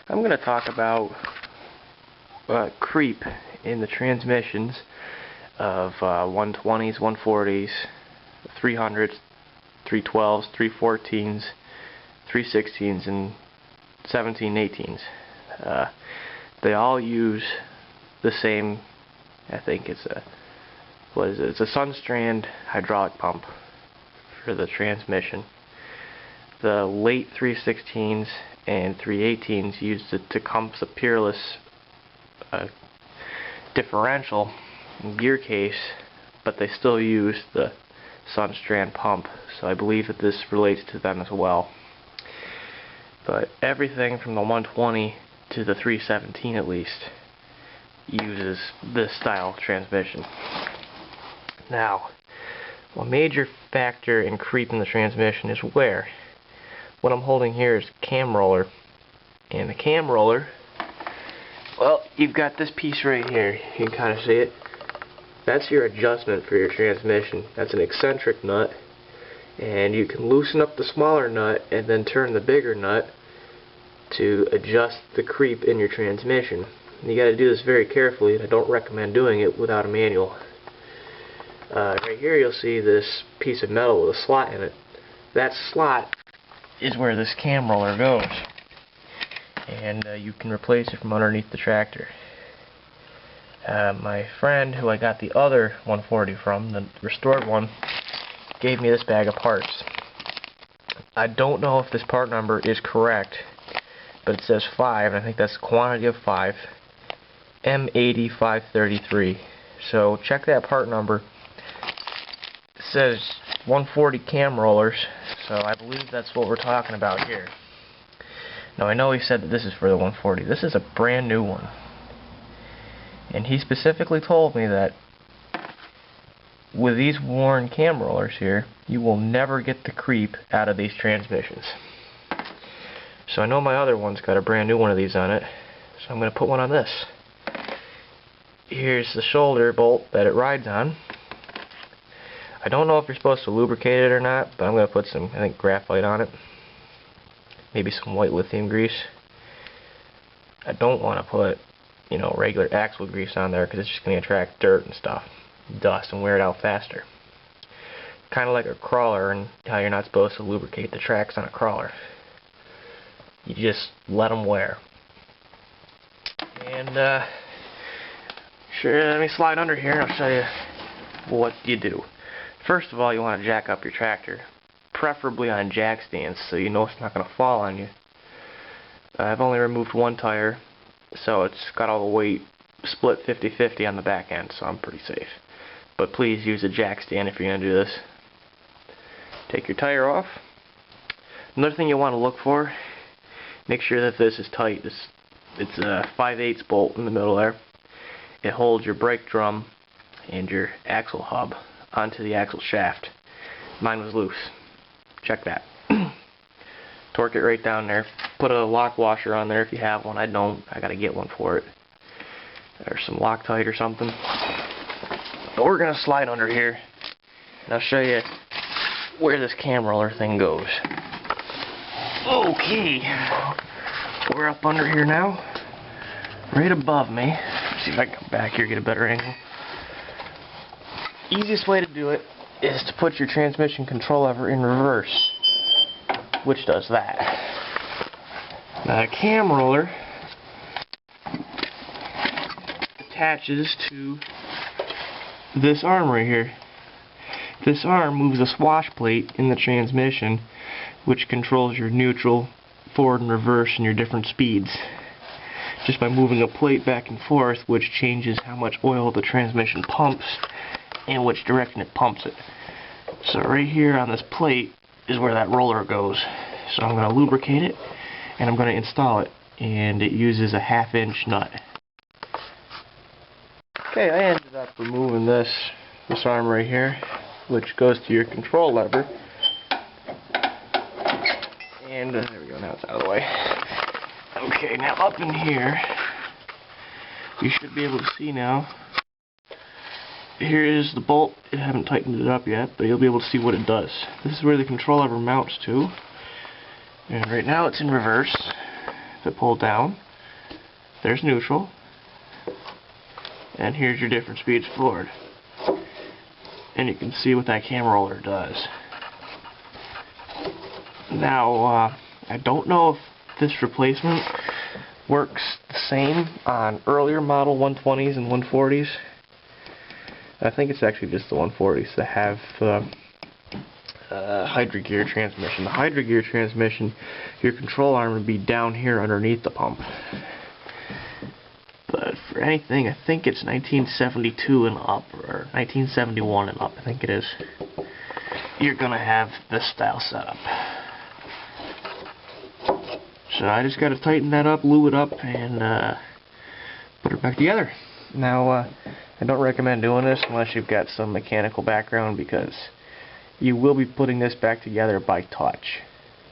I'm going to talk about creep in the transmissions of 120s, 140s, 300s, 312s, 314s, 316s, and 1718s. They all use the same, I think it's a, it's a sundstrand hydraulic pump for the transmission. The late 316s and 318s used the Tecumseh Peerless differential gear case, but they still use the sundstrand pump, so I believe that this relates to them as well. But everything from the 120 to the 317 at least uses this style transmission. Now, a major factor in creep in the transmission is wear. What I'm holding here is a cam roller, and the cam roller, well, you've got this piece right here, you can kind of see it. That's your adjustment for your transmission. That's an eccentric nut, and you can loosen up the smaller nut and then turn the bigger nut to adjust the creep in your transmission. You got to do this very carefully, and I don't recommend doing it without a manual. Right here you'll see this piece of metal with a slot in it. That slot is where this cam roller goes, and you can replace it from underneath the tractor. My friend, who I got the other 140 from, the restored one, gave me this bag of parts. I don't know if this part number is correct, but it says 5, and I think that's the quantity of 5, M80533. So check that part number. It says 140 cam rollers, so I believe that's what we're talking about here. Now, I know he said that this is for the 140. This is a brand new one. And he specifically told me that with these worn cam rollers here, you will never get the creep out of these transmissions. So I know my other one's got a brand new one of these on it, so I'm going to put one on this. Here's the shoulder bolt that it rides on. I don't know if you're supposed to lubricate it or not, but I'm going to put some, I think, graphite on it. Maybe some white lithium grease. I don't want to put, you know, regular axle grease on there, because it's just going to attract dirt and stuff, dust, and wear it out faster. Kind of like a crawler, and how you're not supposed to lubricate the tracks on a crawler. You just let them wear. And sure, let me slide under here and I'll show you what you do. First of all, you want to jack up your tractor, preferably on jack stands, so you know it's not going to fall on you. I've only removed one tire, so it's got all the weight split 50-50 on the back end, so I'm pretty safe. But please use a jack stand if you're going to do this. Take your tire off. Another thing you want to look for, make sure that this is tight. It's a 5/8 bolt in the middle there. It holds your brake drum and your axle hub onto the axle shaft. Mine was loose. Check that. Torque it right down there. Put a lock washer on there if you have one. I don't. I gotta get one for it. Or some Loctite or something. But we're gonna slide under here, and I'll show you where this cam roller thing goes. Okay, we're up under here now, right above me. Let's see if I can come back here, get a better angle. Easiest way to do it is to put your transmission control lever in reverse, which does that. Now, the cam roller attaches to this arm right here. This arm moves a swash plate in the transmission, which controls your neutral, forward and reverse, and your different speeds. Just by moving a plate back and forth, which changes how much oil the transmission pumps and which direction it pumps it. So right here on this plate is where that roller goes. So I'm going to lubricate it, and I'm going to install it, and it uses a 1/2-inch nut. Okay, I ended up removing this arm right here, which goes to your control lever. And there we go, now it's out of the way. Okay, now up in here, you should be able to see now. Here is the bolt. I haven't tightened it up yet, but you'll be able to see what it does. This is where the control lever mounts to. And right now it's in reverse. if I pull down, there's neutral, and here's your different speeds forward. And you can see what that cam roller does. Now, I don't know if this replacement works the same on earlier model 120s and 140s. I think it's actually just the 140s that have Hydra gear transmission. The Hydra gear transmission, your control arm would be down here underneath the pump. But for anything, I think it's 1972 and up, or 1971 and up, I think it is. You're gonna have this style setup. So I just gotta tighten that up, lube it up, and put it back together. Now, I don't recommend doing this unless you've got some mechanical background, because you will be putting this back together by touch.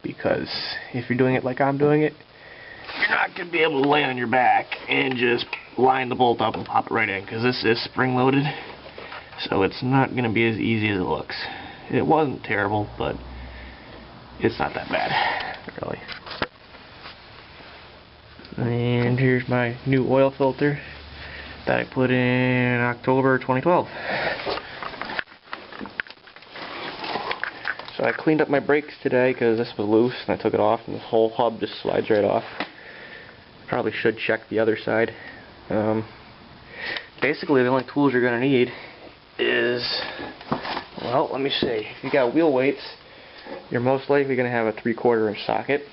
Because if you're doing it like I'm doing it, you're not going to be able to lay on your back and just line the bolt up and pop it right in, because this is spring loaded, so it's not going to be as easy as it looks. It wasn't terrible, but it's not that bad, really. And here's my new oil filter that I put in October 2012. So I cleaned up my brakes today because this was loose and I took it off and this whole hub just slides right off. Probably should check the other side. Basically the only tools you're going to need is, well, let me see. If you got wheel weights, you're most likely going to have a 3/4 inch socket.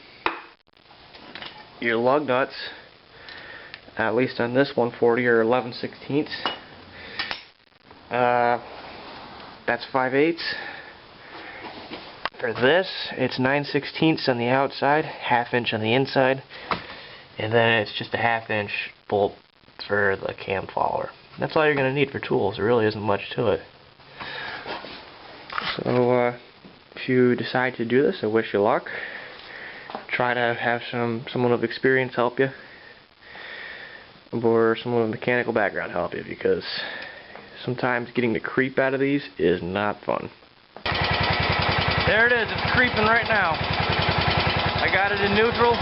Your lug nuts, at least on this 140, are 11/16. That's 5/8. For this, it's 9/16 on the outside, 1/2 inch on the inside, and then it's just a 1/2 inch bolt for the cam follower. That's all you're going to need for tools. There really isn't much to it. So, if you decide to do this, I wish you luck. Try to have someone of experience help you, or someone with a mechanical background help you, because sometimes getting the creep out of these is not fun. There it is, it's creeping right now. I got it in neutral.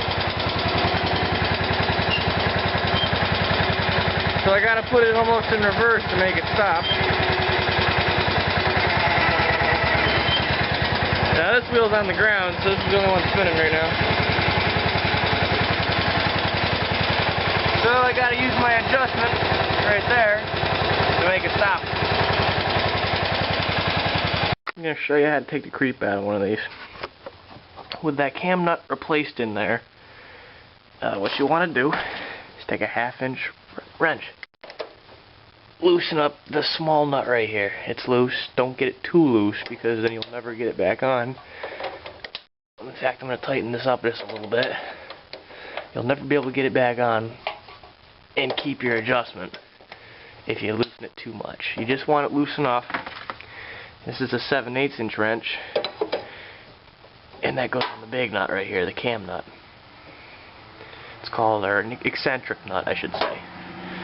So I gotta put it almost in reverse to make it stop. Now this wheel's on the ground, so this is the only one spinning right now. So I gotta use my adjustment right there to make it stop. I'm going to show you how to take the creep out of one of these. With that cam nut replaced in there, what you want to do is take a 1/2 inch wrench. Loosen up the small nut right here. It's loose. Don't get it too loose, because then you'll never get it back on. In fact, I'm going to tighten this up just a little bit. You'll never be able to get it back on and keep your adjustment if you loosen it too much. You just want it loose enough. This is a 7/8 inch wrench, and that goes on the big nut right here, the cam nut. It's called an eccentric nut, I should say.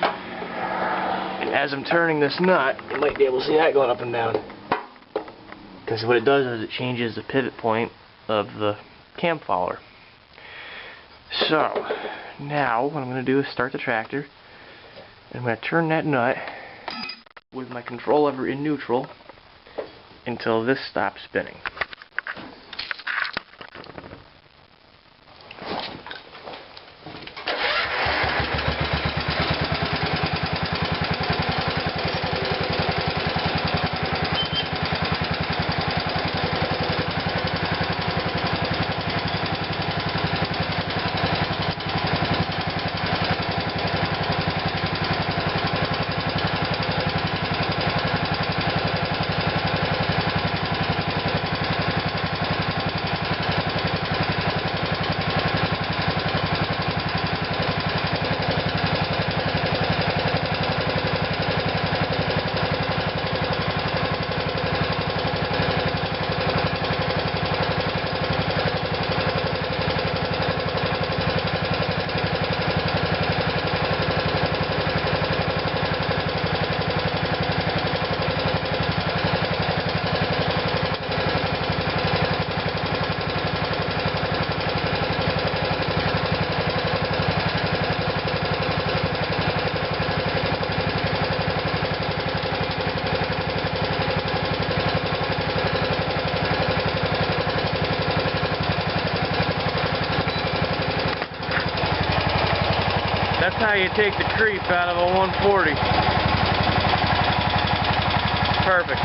And as I'm turning this nut, you might be able to see that going up and down. Because what it does is it changes the pivot point of the cam follower. So, now what I'm going to do is start the tractor. I'm going to turn that nut with my control lever in neutral until this stops spinning. how you take the creep out of a 140. Perfect.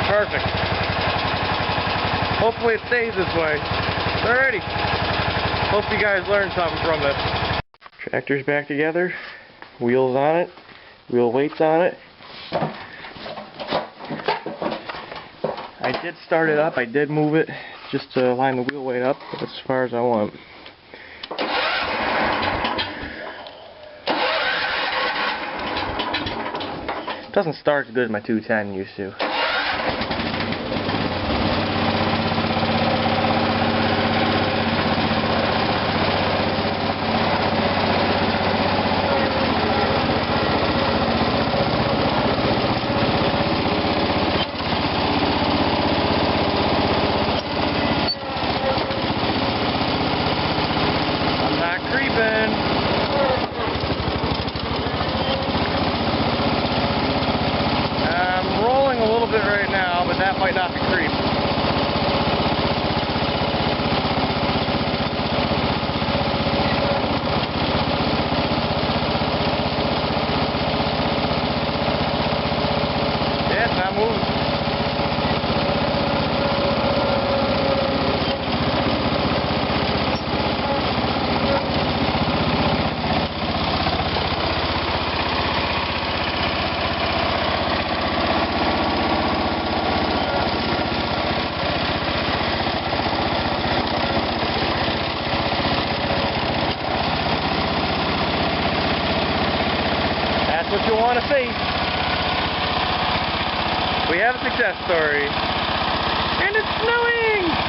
Perfect. Hopefully it stays this way. Alrighty. Hope you guys learned something from this. Tractor's back together. Wheels on it. Wheel weights on it. I did start it up. I did move it just to line the wheel weight up. But that's as far as I want. It doesn't start as good as my 210 used to. I'm rolling a little bit right now, but that might not be creep. Yeah, it's not moving. That's what you want to see. We have a success story. And it's snowing!